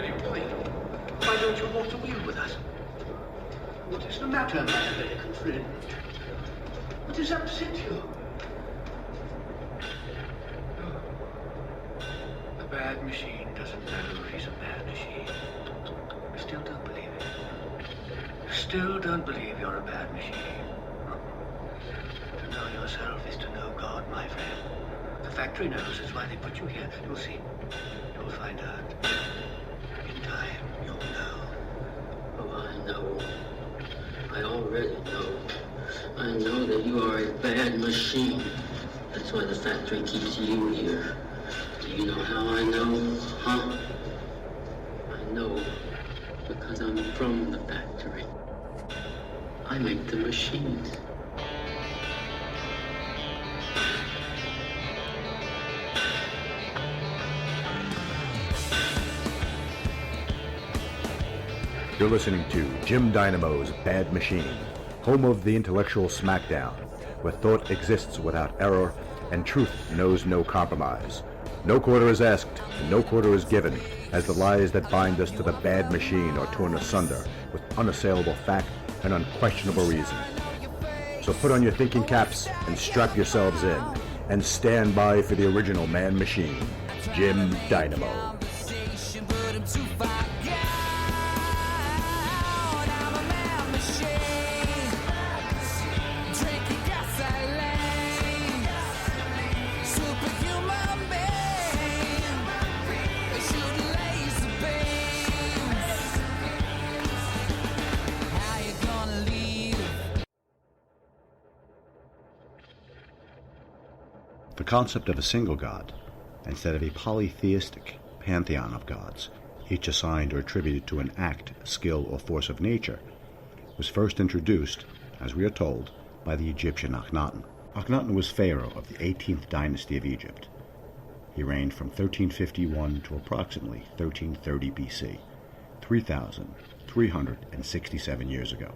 very plain. Why don't you walk the wheel with us? What is the matter, my American friend? What has upset you? A bad machine doesn't matter if he's a bad machine. I still don't believe it. Still don't believe you're a bad machine. To know yourself is to know God, my friend. The factory knows. That's why they put you here. You'll see. You'll find out. In time, you'll know. Oh, I know. I already know. I know that you are a bad machine. That's why the factory keeps you here. Do you know how I know, huh? I know because I'm from the factory. I make the machines. You're listening to Jim Dynamo's Bad Machine, home of the intellectual smackdown, where thought exists without error and truth knows no compromise. No quarter is asked, and no quarter is given, as the lies that bind us to the bad machine are torn asunder with unassailable fact and unquestionable reason. So put on your thinking caps and strap yourselves in, and stand by for the original man machine, Jim Dynamo. The concept of a single god, instead of a polytheistic pantheon of gods, each assigned or attributed to an act, skill, or force of nature, was first introduced, as we are told, by the Egyptian Akhenaten. Akhenaten was pharaoh of the 18th dynasty of Egypt. He reigned from 1351 to approximately 1330 BC, 3,367 years ago.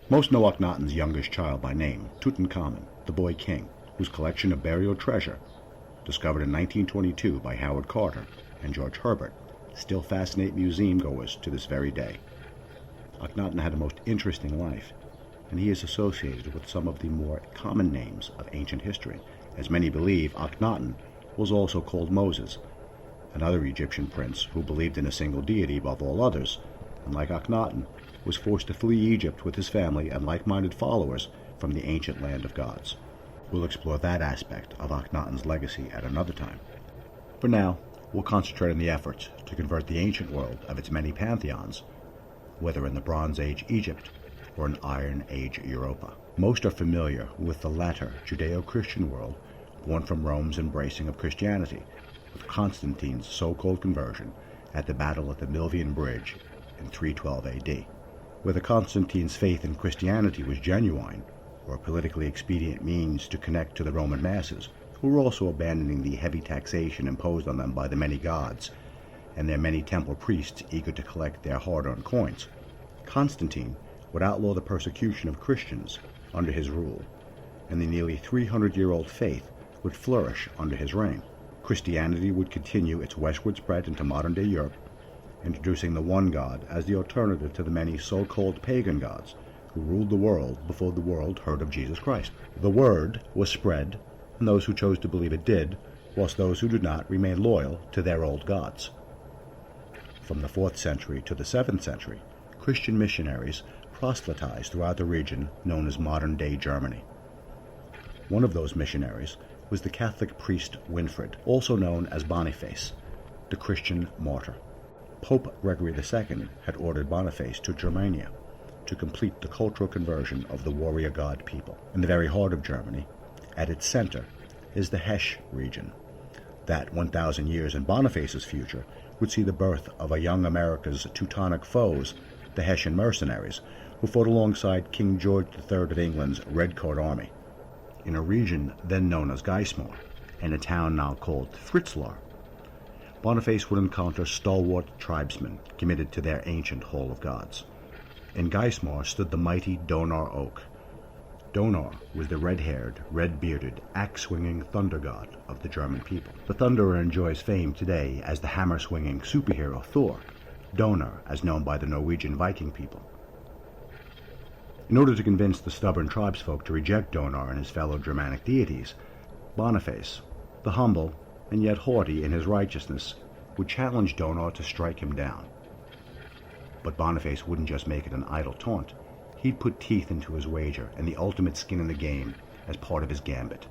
Most know Akhenaten's youngest child by name, Tutankhamun, the boy king, whose collection of burial treasure, discovered in 1922 by Howard Carter and George Herbert, still fascinate museum goers to this very day. Akhenaten had a most interesting life, and he is associated with some of the more common names of ancient history, as many believe Akhenaten was also called Moses, another Egyptian prince who believed in a single deity above all others, and like Akhenaten, was forced to flee Egypt with his family and like-minded followers from the ancient land of gods. We'll explore that aspect of Akhenaten's legacy at another time. For now, we'll concentrate on the efforts to convert the ancient world of its many pantheons, whether in the Bronze Age Egypt or in Iron Age Europa. Most are familiar with the latter Judeo-Christian world born from Rome's embracing of Christianity, with Constantine's so-called conversion at the Battle of the Milvian Bridge in 312 AD. Whether Constantine's faith in Christianity was genuine, or a politically expedient means to connect to the Roman masses, who were also abandoning the heavy taxation imposed on them by the many gods and their many temple priests eager to collect their hard-earned coins, Constantine would outlaw the persecution of Christians under his rule, and the nearly 300-year-old faith would flourish under his reign. Christianity would continue its westward spread into modern-day Europe, introducing the one God as the alternative to the many so-called pagan gods who ruled the world before the world heard of Jesus Christ. The word was spread, and those who chose to believe it did, whilst those who did not remained loyal to their old gods. From the 4th century to the 7th century, Christian missionaries proselytized throughout the region known as modern-day Germany. One of those missionaries was the Catholic priest Winfrid, also known as Boniface, the Christian martyr. Pope Gregory II had ordered Boniface to Germania to complete the cultural conversion of the warrior god people. In the very heart of Germany, at its center, is the Hesse region. That 1,000 years in Boniface's future would see the birth of a young America's Teutonic foes, the Hessian mercenaries, who fought alongside King George III of England's Red Coat Army. In a region then known as Geismar, and a town now called Fritzlar, Boniface would encounter stalwart tribesmen committed to their ancient Hall of Gods. In Geismar stood the mighty Donar Oak. Donor was the red-haired, red-bearded, axe-swinging thunder god of the German people. The Thunderer enjoys fame today as the hammer-swinging superhero Thor, Donor as known by the Norwegian Viking people. In order to convince the stubborn tribesfolk to reject Donor and his fellow Germanic deities, Boniface, the humble and yet haughty in his righteousness, would challenge Donor to strike him down. But Boniface wouldn't just make it an idle taunt. He'd put teeth into his wager and the ultimate skin in the game as part of his gambit.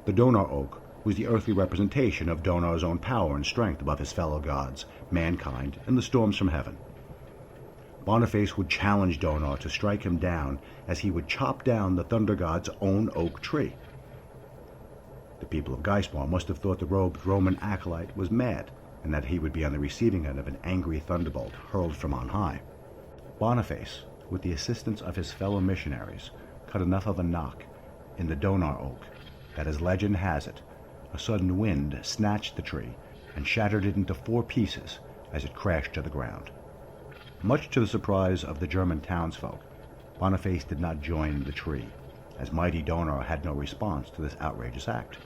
The Donor Oak was the earthly representation of Donor's own power and strength above his fellow gods, mankind, and the storms from heaven. Boniface would challenge Donor to strike him down as he would chop down the thunder god's own oak tree. The people of Geismar must have thought the robed Roman acolyte was mad, and that he would be on the receiving end of an angry thunderbolt hurled from on high. Boniface, with the assistance of his fellow missionaries, cut enough of a knock in the Donor Oak that, as legend has it, a sudden wind snatched the tree and shattered it into 4 pieces as it crashed to the ground. Much to the surprise of the German townsfolk, Boniface did not join the tree, as mighty Donor had no response to this outrageous act.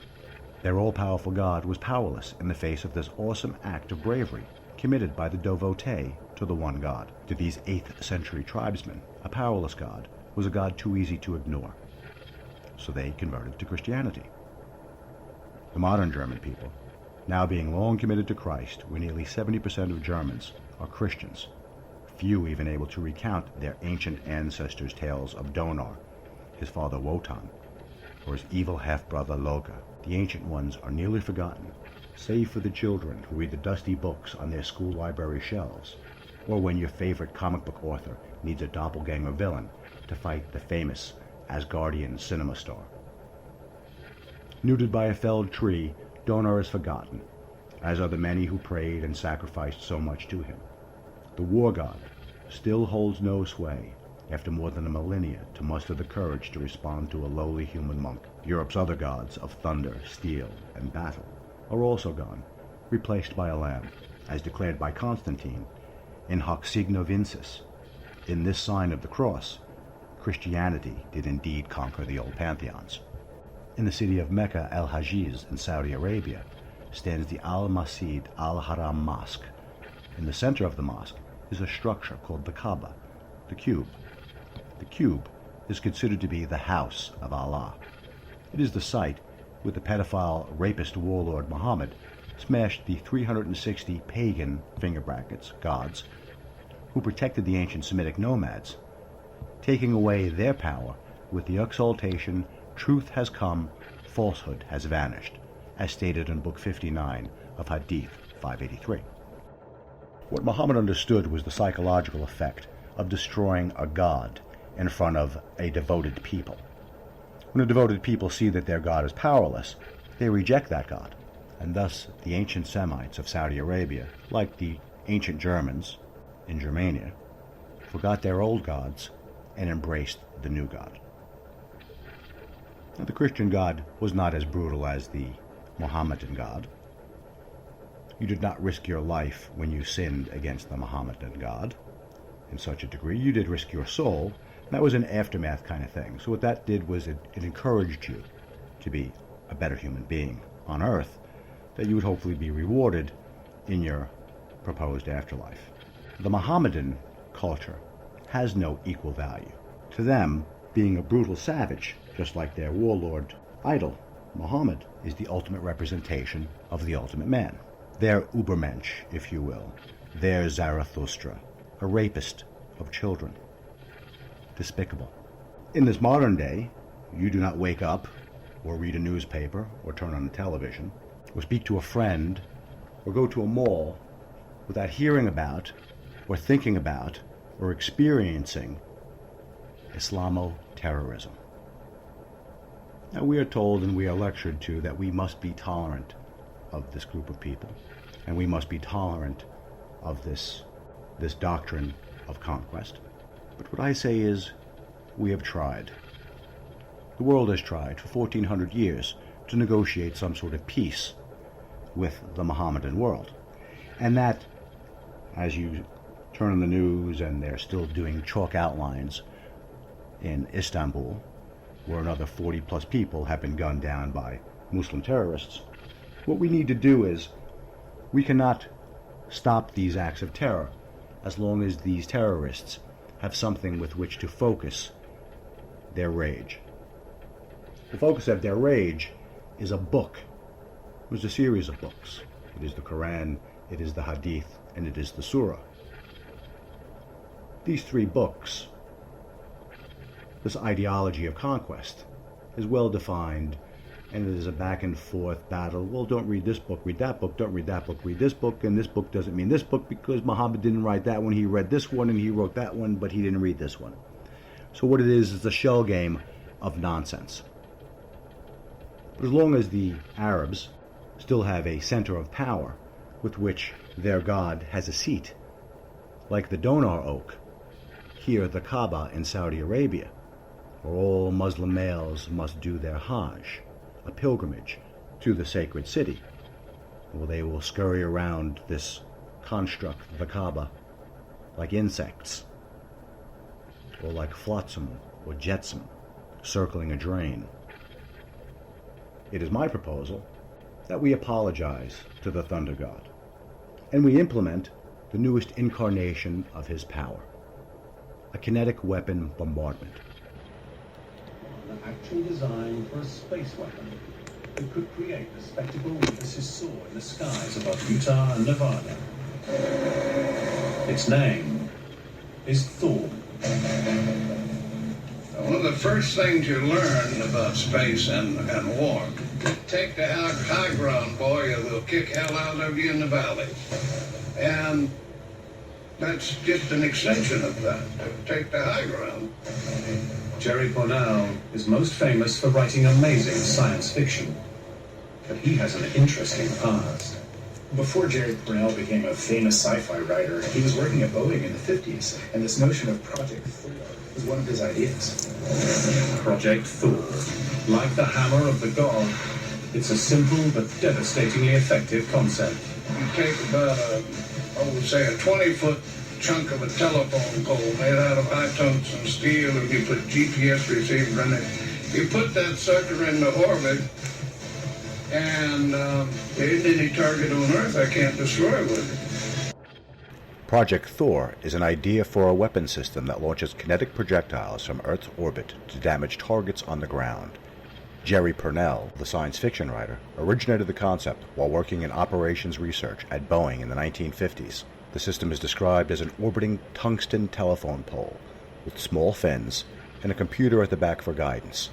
Their all-powerful god was powerless in the face of this awesome act of bravery committed by the devotee to the one god. To these 8th century tribesmen, a powerless god was a god too easy to ignore, so they converted to Christianity. The modern German people, now being long committed to Christ, where nearly 70% of Germans are Christians, few even able to recount their ancient ancestors' tales of Donor, his father Wotan, or his evil half-brother Loga. The ancient ones are nearly forgotten, save for the children who read the dusty books on their school library shelves, or when your favorite comic book author needs a doppelganger villain to fight the famous Asgardian cinema star. Neutered by a felled tree, Donor is forgotten, as are the many who prayed and sacrificed so much to him. The war god still holds no sway after more than a millennia to muster the courage to respond to a lowly human monk. Europe's other gods of thunder, steel, and battle are also gone, replaced by a lamb, as declared by Constantine in Hoc Signo Vincis. In this sign of the cross, Christianity did indeed conquer the old pantheons. In the city of Mecca al-Hajiz in Saudi Arabia stands the Al-Masjid al-Haram Mosque. In the center of the mosque is a structure called the Kaaba, the cube. The cube is considered to be the house of Allah. It is the site where the pedophile, rapist warlord Muhammad smashed the 360 pagan gods who protected the ancient Semitic nomads, taking away their power with the exaltation, truth has come, falsehood has vanished, as stated in Book 59 of Hadith 583. What Muhammad understood was the psychological effect of destroying a god in front of a devoted people. When a devoted people see that their god is powerless, they reject that god, and thus the ancient Semites of Saudi Arabia, like the ancient Germans in Germania, forgot their old gods and embraced the new god. Now, the Christian God was not as brutal as the Mohammedan God. You did not risk your life when you sinned against the Mohammedan God. In such a degree, you did risk your soul. That was an aftermath kind of thing. So what that did was it encouraged you to be a better human being on earth, that you would hopefully be rewarded in your proposed afterlife. The Mohammedan culture has no equal value. To them, being a brutal savage, just like their warlord idol, Muhammad, is the ultimate representation of the ultimate man. Their Übermensch, if you will, their Zarathustra, a rapist of children. Despicable. In this modern day, you do not wake up or read a newspaper or turn on the television or speak to a friend or go to a mall without hearing about or thinking about or experiencing Islamo-terrorism. Now, we are told and we are lectured to that we must be tolerant of this group of people, and we must be tolerant of this doctrine of conquest. But what I say is, we have tried. The world has tried for 1400 years to negotiate some sort of peace with the Mohammedan world. And that, as you turn on the news and they're still doing chalk outlines in Istanbul where another 40 plus people have been gunned down by Muslim terrorists. What we need to do is, we cannot stop these acts of terror as long as these terrorists have something with which to focus their rage. The focus of their rage is a book. It was a series of books. It is the Quran, it is the Hadith, and it is the Surah. These three books, this ideology of conquest, is well defined, and it is a back and forth battle. Well, don't read this book, read that book, don't read that book, read this book, and this book doesn't mean this book because Muhammad didn't write that one, he read this one, and he wrote that one, but he didn't read this one. So what it is a shell game of nonsense. But as long as the Arabs still have a center of power with which their God has a seat, like the Donar Oak, here at the Kaaba in Saudi Arabia, where all Muslim males must do their Hajj, a pilgrimage to the sacred city, where they will scurry around this construct, the Kaaba, like insects, or like flotsam or jetsam circling a drain. It is my proposal that we apologize to the Thunder God, and we implement the newest incarnation of his power, a kinetic weapon bombardment. Actually designed for a space weapon that could create the spectacle witnesses saw in the skies above Utah and Nevada. Its name is Thor. One of the first things you learn about space and war, take the high ground, boy, or they'll kick hell out of you in the valley. And that's just an extension of that. Take the high ground. Jerry Pournelle is most famous for writing amazing science fiction, but he has an interesting past. Before Jerry Pournelle became a famous sci-fi writer, he was working at Boeing in the 50s, and this notion of Project-thor was one of his ideas. Project-thor. Like the hammer of the god, it's a simple but devastatingly effective concept. You take about say a 20-foot chunk of a telephone pole made out of high tungsten steel, and you put GPS receiver in it. You put that sucker into orbit, and there isn't any target on Earth I can't destroy with it. Project-thor is an idea for a weapon system that launches kinetic projectiles from Earth's orbit to damage targets on the ground. Jerry Pournelle, the science fiction writer, originated the concept while working in operations research at Boeing in the 1950s. The system is described as an orbiting tungsten telephone pole with small fins and a computer at the back for guidance.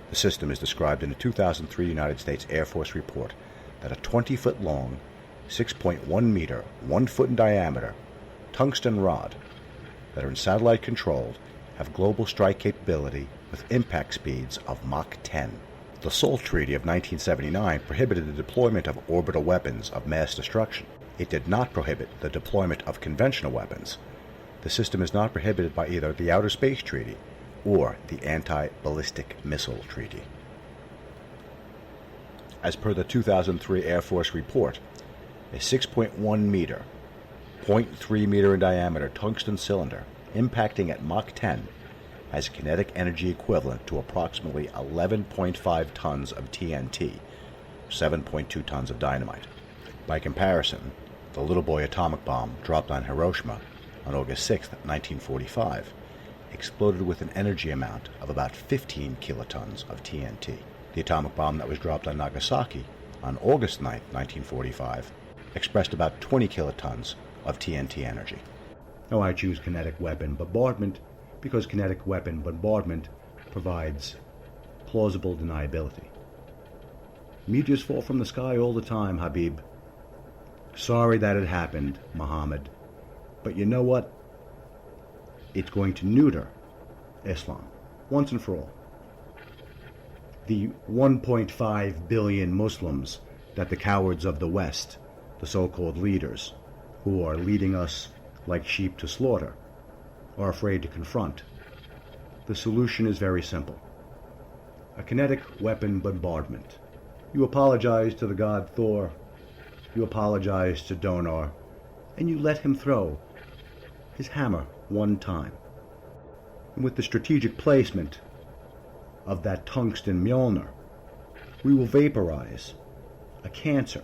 The system is described in a 2003 United States Air Force report that a 20-foot long, 6.1 meter, 1 foot in diameter, tungsten rod that are satellite controlled have global strike capability with impact speeds of Mach 10. The Seoul Treaty of 1979 prohibited the deployment of orbital weapons of mass destruction. It did not prohibit the deployment of conventional weapons. The system is not prohibited by either the Outer Space Treaty or the Anti-Ballistic Missile Treaty. As per the 2003 Air Force report, a 6.1 meter, 0.3 meter in diameter tungsten cylinder impacting at Mach 10 has kinetic energy equivalent to approximately 11.5 tons of TNT, 7.2 tons of dynamite. By comparison, the little boy atomic bomb dropped on Hiroshima on August 6, 1945, exploded with an energy amount of about 15 kilotons of TNT. The atomic bomb that was dropped on Nagasaki on August 9, 1945, expressed about 20 kilotons of TNT energy. Now I choose kinetic weapon bombardment because kinetic weapon bombardment provides plausible deniability. Meteors fall from the sky all the time, Habib. Sorry that it happened, Muhammad. But you know what? It's going to neuter Islam, once and for all. The 1.5 billion Muslims that the cowards of the West, the so-called leaders, who are leading us like sheep to slaughter, are afraid to confront. The solution is very simple. A kinetic weapon bombardment. You apologize to the god Thor, you apologize to Donar, and you let him throw his hammer one time. And with the strategic placement of that tungsten Mjolnir. We will vaporize a cancer